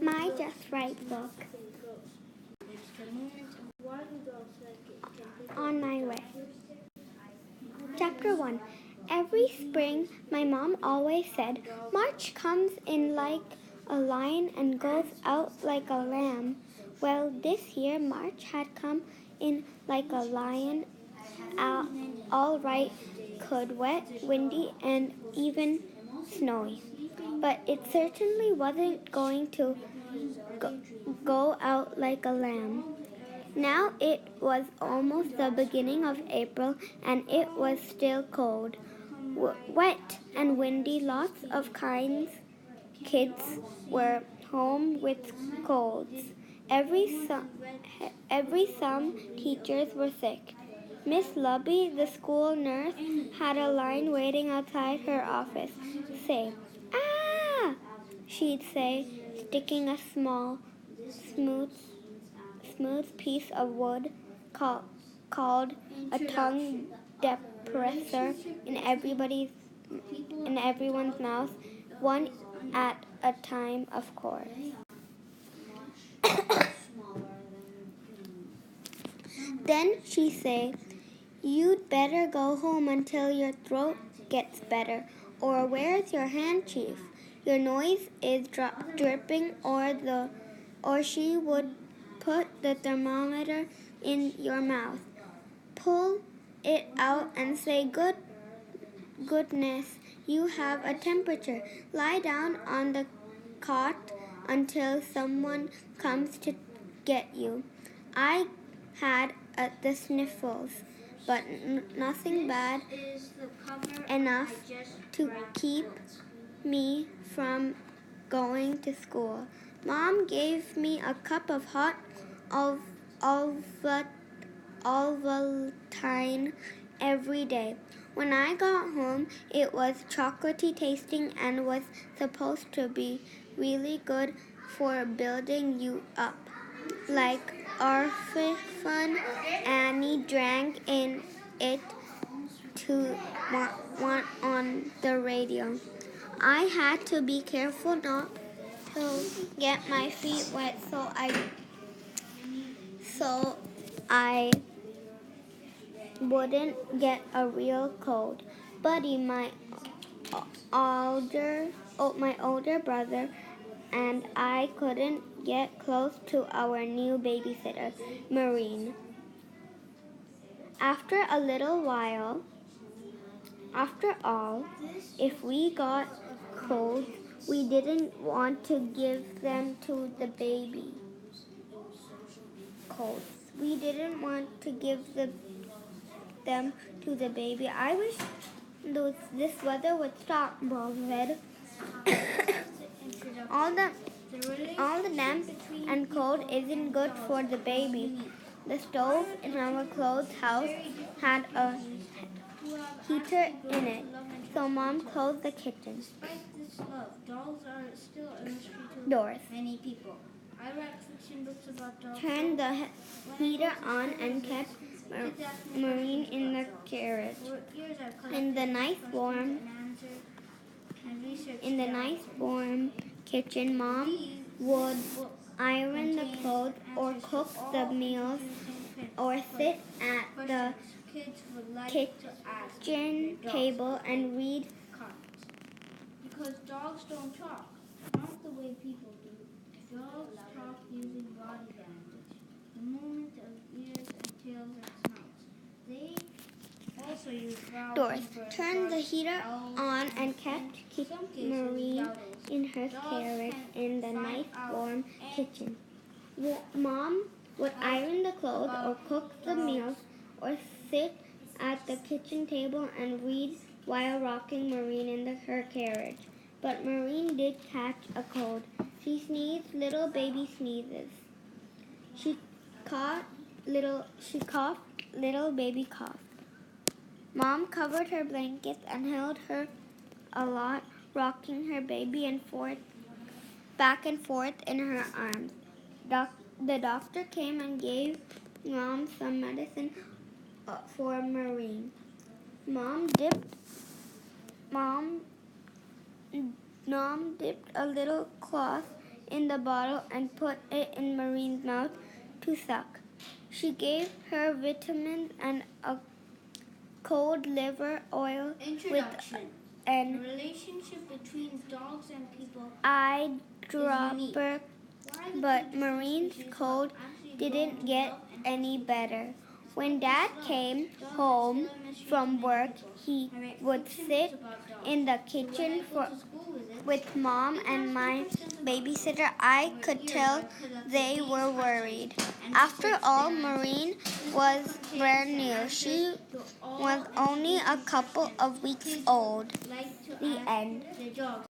My Just Right book. On my way. Chapter 1. Every spring, my mom always said, March comes in like a lion and goes out like a lamb. Well, this year, March had come in like a lion, all right, could wet, windy, and even snowy. But it certainly wasn't going to go out like a lamb. Now it was almost the beginning of April, and it was still cold, wet, and windy. Lots of kids were home with colds. Some teachers were sick. Miss Lubby, the school nurse, had a line waiting outside her office. Say, "Ah!" she'd say, sticking a small, smooth piece of wood called a tongue depressor in everyone's mouth, one at a time, of course. Then she say, "You'd better go home until your throat gets better, or where's your handkerchief? Your nose is dripping," or she would put the thermometer in your mouth, pull it out, and say, Goodness, you have a temperature. Lie down on the cot until someone comes to get you." I had the sniffles, but nothing bad enough to keep me from going to school. Mom gave me a cup of hot Ovaltine every day. When I got home, it was chocolatey tasting and was supposed to be really good for building you up. Like Orphan Annie drank in it to want on the radio. I had to be careful not to get my feet wet, so I wouldn't get a real cold. Buddy, my older brother, and I couldn't get close to our new babysitter, Maureen. After all, if we got colds, we didn't want to give them to the baby. We didn't want to give them to the baby. I wish this weather would stop, Bob said. all the damp and cold isn't good for the baby. The stove in our closed house had a heater in it, so Mom closed the kitchen doors, turned the heater on, and kept Maureen in the carriage. In the nice warm kitchen, Mom would iron the clothes or cook the meals or sit at the kitchen table and read. Because dogs don't talk, not the way people do. Dogs talk using body language, the movement of ears and tails and snouts. They also use Doors, turned the heater on, and kept Maureen in her carriage in the nice warm kitchen. Mom would iron the clothes or cook the meals or sit at the kitchen table and read while rocking Maureen in her carriage. But Maureen did catch a cold. She sneezed little baby sneezes. She coughed little baby cough. Mom covered her blankets and held her a lot, rocking her baby back and forth in her arms. The doctor came and gave Mom some medicine for Maureen. Mom dipped a little cloth in the bottle and put it in Marine's mouth to suck. She gave her vitamins and a cold liver oil Introduction. with The an relationship between dogs and people eyedropper, Why the but two Marine's species cold actually didn't grow get up and any trust better. each other. When Dad came Dogs home still mistreat from many work, people. he I write would fictions sit about dogs. in the So when kitchen I go to school with Mom they and ask me my questions about babysitter. dogs. I For could years, tell I put up they these were questions worried. and After researched all, their answers. Marine This was book contains brand the new. answers She to all was only a education couple questions of weeks kids old. would like to The ask end. their dogs.